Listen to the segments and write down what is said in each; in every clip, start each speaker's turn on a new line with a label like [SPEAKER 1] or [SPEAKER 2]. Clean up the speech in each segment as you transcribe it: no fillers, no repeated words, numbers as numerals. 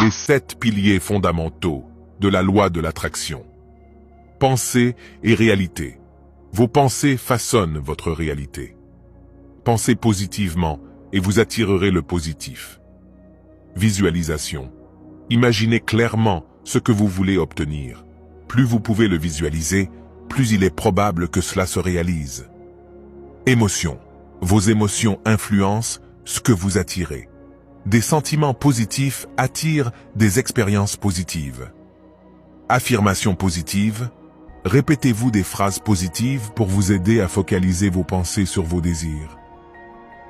[SPEAKER 1] les 7 piliers fondamentaux de la loi de l'attraction. Pensée et réalité. Vos pensées façonnent votre réalité. Pensez positivement et vous attirerez le positif. Visualisation. Imaginez clairement ce que vous voulez obtenir. Plus vous pouvez le visualiser, plus il est probable que cela se réalise. Émotion. Vos émotions influencent ce que vous attirez. Des sentiments positifs attirent des expériences positives. Affirmation positive. Répétez-vous des phrases positives pour vous aider à focaliser vos pensées sur vos désirs.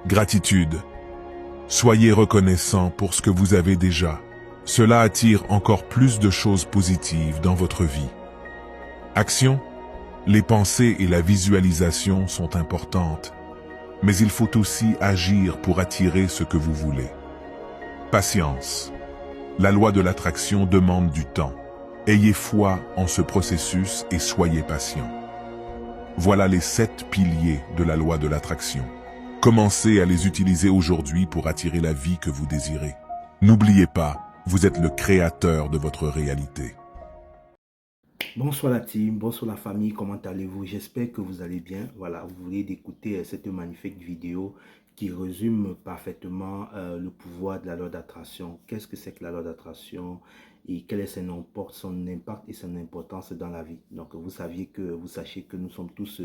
[SPEAKER 1] Gratitude. Soyez reconnaissant pour ce que vous avez déjà. Cela attire encore plus de choses positives dans votre vie. Action. Les pensées et la visualisation sont importantes, mais il faut aussi agir pour attirer ce que vous voulez. Patience. La loi de l'attraction demande du temps. Ayez foi en ce processus et soyez patient. Voilà les 7 piliers de la loi de l'attraction. Commencez à les utiliser aujourd'hui pour attirer la vie que vous désirez. N'oubliez pas, vous êtes le créateur de votre réalité.
[SPEAKER 2] Bonsoir la team, bonsoir la famille, comment allez-vous? J'espère que vous allez bien. Voilà, vous venez d'écouter cette magnifique vidéo qui résume parfaitement le pouvoir de la loi d'attraction. Qu'est-ce que c'est que la loi d'attraction et quel est son impact et son importance dans la vie? Donc vous sachiez que nous sommes tous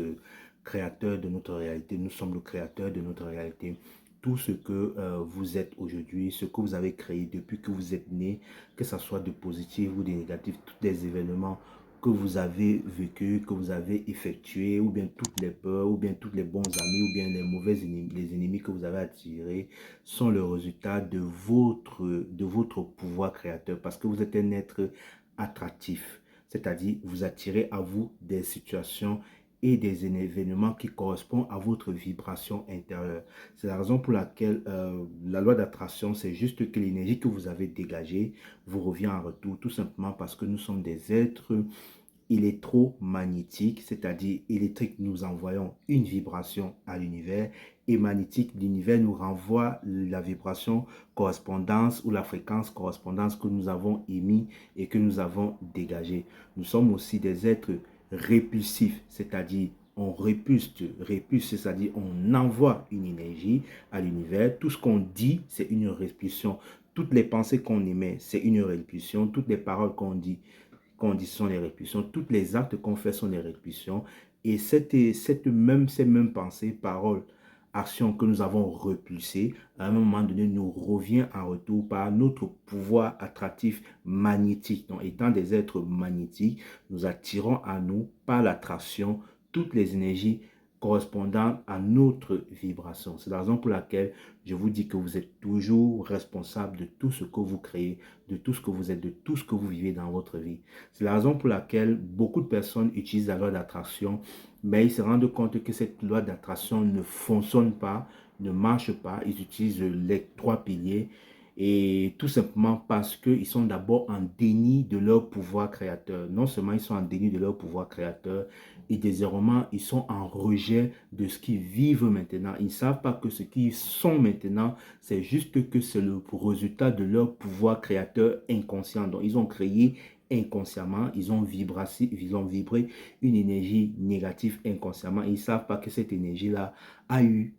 [SPEAKER 2] créateurs de notre réalité, nous sommes le créateur de notre réalité. Tout ce que vous êtes aujourd'hui, ce que vous avez créé depuis que vous êtes né, que ce soit de positif ou de négatif, tous les événements que vous avez vécu, que vous avez effectué, ou bien toutes les peurs, ou bien tous les bons amis, ou bien les ennemis que vous avez attirés, sont le résultat de votre pouvoir créateur, parce que vous êtes un être attractif, c'est-à-dire vous attirez à vous des situations et des événements qui correspondent à votre vibration intérieure. C'est la raison pour laquelle la loi d'attraction, c'est juste que l'énergie que vous avez dégagée vous revient en retour, tout simplement parce que nous sommes des êtres électromagnétiques, c'est-à-dire électrique, nous envoyons une vibration à l'univers, et magnétique, l'univers nous renvoie la vibration correspondance ou la fréquence correspondance que nous avons émis et que nous avons dégagé. Nous sommes aussi des êtres répulsifs, c'est-à-dire on repulse, c'est-à-dire on envoie une énergie à l'univers. Tout ce qu'on dit, c'est une répulsion. Toutes les pensées qu'on émet, c'est une répulsion. Toutes les paroles qu'on dit sont les répulsions. Tous les actes qu'on fait sont les répulsions. Et ces mêmes pensées, paroles, actions que nous avons repulsées, à un moment donné, nous revient en retour par notre pouvoir attractif magnétique. Donc, étant des êtres magnétiques, nous attirons à nous, par l'attraction, toutes les énergies correspondant à notre vibration. C'est la raison pour laquelle je vous dis que vous êtes toujours responsable de tout ce que vous créez, de tout ce que vous êtes, de tout ce que vous vivez dans votre vie. C'est la raison pour laquelle beaucoup de personnes utilisent la loi d'attraction, mais ils se rendent compte que cette loi d'attraction ne fonctionne pas, ne marche pas. Ils utilisent les 3 piliers et tout simplement parce qu'ils sont d'abord en déni de leur pouvoir créateur. Non seulement ils sont en déni de leur pouvoir créateur, et deuxièmement, ils sont en rejet de ce qu'ils vivent maintenant. Ils ne savent pas que ce qu'ils sont maintenant, c'est juste que c'est le résultat de leur pouvoir créateur inconscient. Donc, ils ont créé inconsciemment, ils ont vibré une énergie négative inconsciemment. Ils ne savent pas que cette énergie-là a eu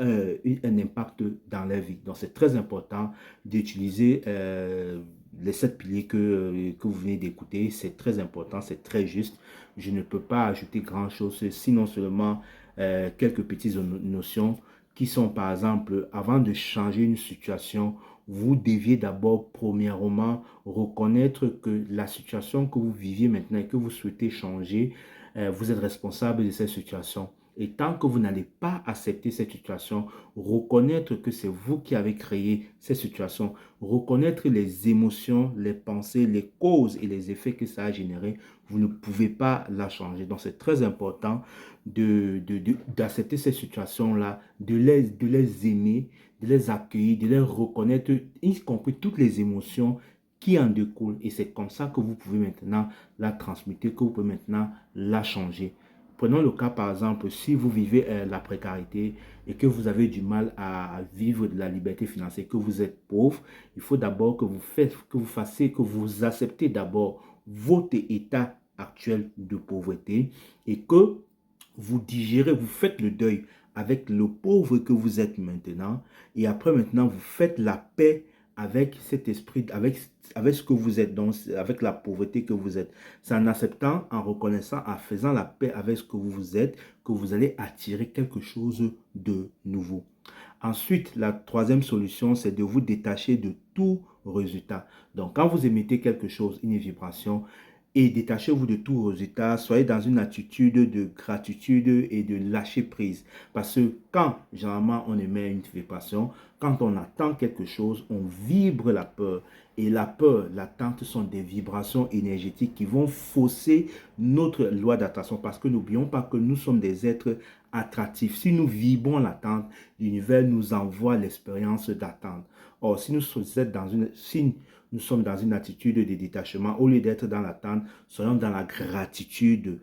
[SPEAKER 2] un impact dans leur vie. Donc, c'est très important d'utiliser les 7 piliers que vous venez d'écouter. C'est très important, c'est très juste. Je ne peux pas ajouter grand-chose, sinon seulement quelques petites notions qui sont, par exemple, avant de changer une situation, vous deviez d'abord, premièrement, reconnaître que la situation que vous viviez maintenant et que vous souhaitez changer, vous êtes responsable de cette situation. Et tant que vous n'allez pas accepter cette situation, reconnaître que c'est vous qui avez créé cette situation, reconnaître les émotions, les pensées, les causes et les effets que ça a généré, vous ne pouvez pas la changer. Donc, c'est très important d'accepter ces situations-là, de les aimer, de les accueillir, de les reconnaître, y compris toutes les émotions qui en découlent. Et c'est comme ça que vous pouvez maintenant la transmuter, que vous pouvez maintenant la changer. Prenons le cas, par exemple, si vous vivez la précarité et que vous avez du mal à vivre de la liberté financière, que vous êtes pauvre, il faut d'abord que vous acceptez d'abord votre état actuel de pauvreté et que vous digérez, vous faites le deuil avec le pauvre que vous êtes maintenant. Et après, maintenant, vous faites la paix avec cet esprit, avec ce que vous êtes, donc avec la pauvreté que vous êtes. C'est en acceptant, en reconnaissant, en faisant la paix avec ce que vous êtes, que vous allez attirer quelque chose de nouveau. Ensuite, la troisième solution, c'est de vous détacher de tout résultat. Donc, quand vous émettez quelque chose, une vibration, et détachez-vous de tout résultat, soyez dans une attitude de gratitude et de lâcher prise. Parce que quand, généralement, on émet une vibration, quand on attend quelque chose, on vibre la peur. Et la peur, l'attente sont des vibrations énergétiques qui vont fausser notre loi d'attraction. Parce que n'oublions pas que nous sommes des êtres attractifs. Si nous vibrons l'attente, l'univers nous envoie l'expérience d'attente. Or, si nous sommes dans une attitude de détachement, au lieu d'être dans l'attente, soyons dans la gratitude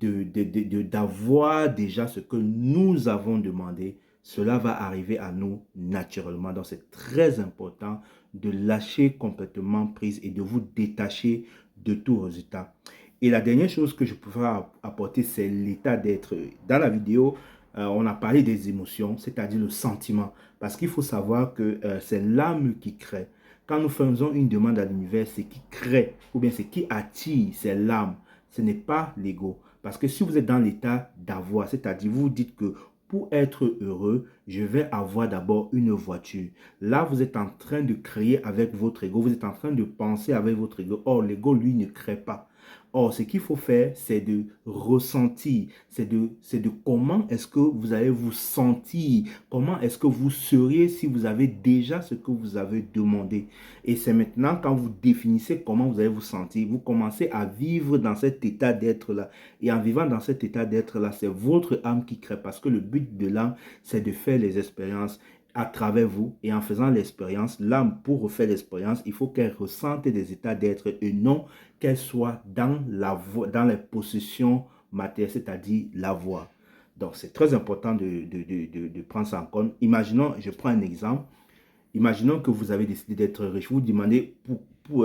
[SPEAKER 2] d'avoir déjà ce que nous avons demandé. Cela va arriver à nous naturellement. Donc, c'est très important de lâcher complètement prise et de vous détacher de tout résultat. Et la dernière chose que je pourrais apporter, c'est l'état d'être. Dans la vidéo, on a parlé des émotions, c'est-à-dire le sentiment. Parce qu'il faut savoir que c'est l'âme qui crée. Quand nous faisons une demande à l'univers, c'est qui crée, ou bien c'est qui attire, c'est l'âme. Ce n'est pas l'ego. Parce que si vous êtes dans l'état d'avoir, c'est-à-dire vous dites que pour être heureux, je vais avoir d'abord une voiture. Là, vous êtes en train de créer avec votre ego, vous êtes en train de penser avec votre ego. Or, l'ego, lui, ne crée pas. Or, ce qu'il faut faire, c'est de ressentir, c'est de comment est-ce que vous allez vous sentir, comment est-ce que vous seriez si vous avez déjà ce que vous avez demandé. Et c'est maintenant quand vous définissez comment vous allez vous sentir, vous commencez à vivre dans cet état d'être-là. Et en vivant dans cet état d'être-là, c'est votre âme qui crée parce que le but de l'âme, c'est de faire les expériences à travers vous et en faisant l'expérience, l'âme pour refaire l'expérience, il faut qu'elle ressente des états d'être et non qu'elle soit dans les possessions matérielles, c'est-à-dire la voix. Donc, c'est très important de prendre ça en compte. Imaginons, je prends un exemple. Imaginons que vous avez décidé d'être riche. Vous vous demandez,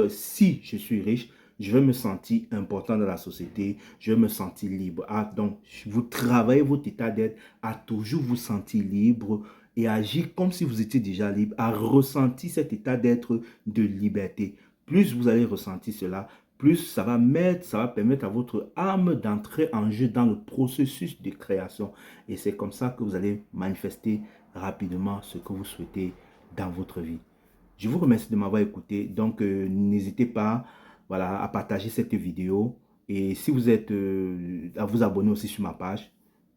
[SPEAKER 2] si je suis riche, je vais me sentir important dans la société, je vais me sentir libre. Ah, donc, vous travaillez votre état d'être à toujours vous sentir libre et agir comme si vous étiez déjà libre, à ressentir cet état d'être de liberté. Plus vous allez ressentir cela, plus ça va permettre à votre âme d'entrer en jeu dans le processus de création. Et c'est comme ça que vous allez manifester rapidement ce que vous souhaitez dans votre vie. Je vous remercie de m'avoir écouté. Donc, n'hésitez pas voilà, à partager cette vidéo. Et si vous êtes à vous abonner aussi sur ma page.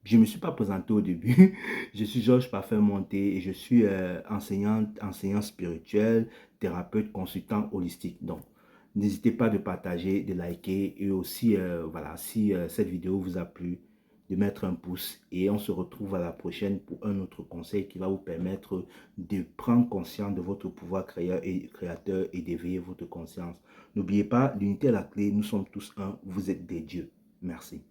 [SPEAKER 2] Je ne me suis pas présenté au début. Je suis Georges Parfait Monté et je suis enseignant spirituel, thérapeute, consultant holistique. Donc, n'hésitez pas de partager, de liker et aussi, voilà, si cette vidéo vous a plu, de mettre un pouce et on se retrouve à la prochaine pour un autre conseil qui va vous permettre de prendre conscience de votre pouvoir créateur et d'éveiller votre conscience. N'oubliez pas, l'unité est la clé, nous sommes tous un, vous êtes des dieux. Merci.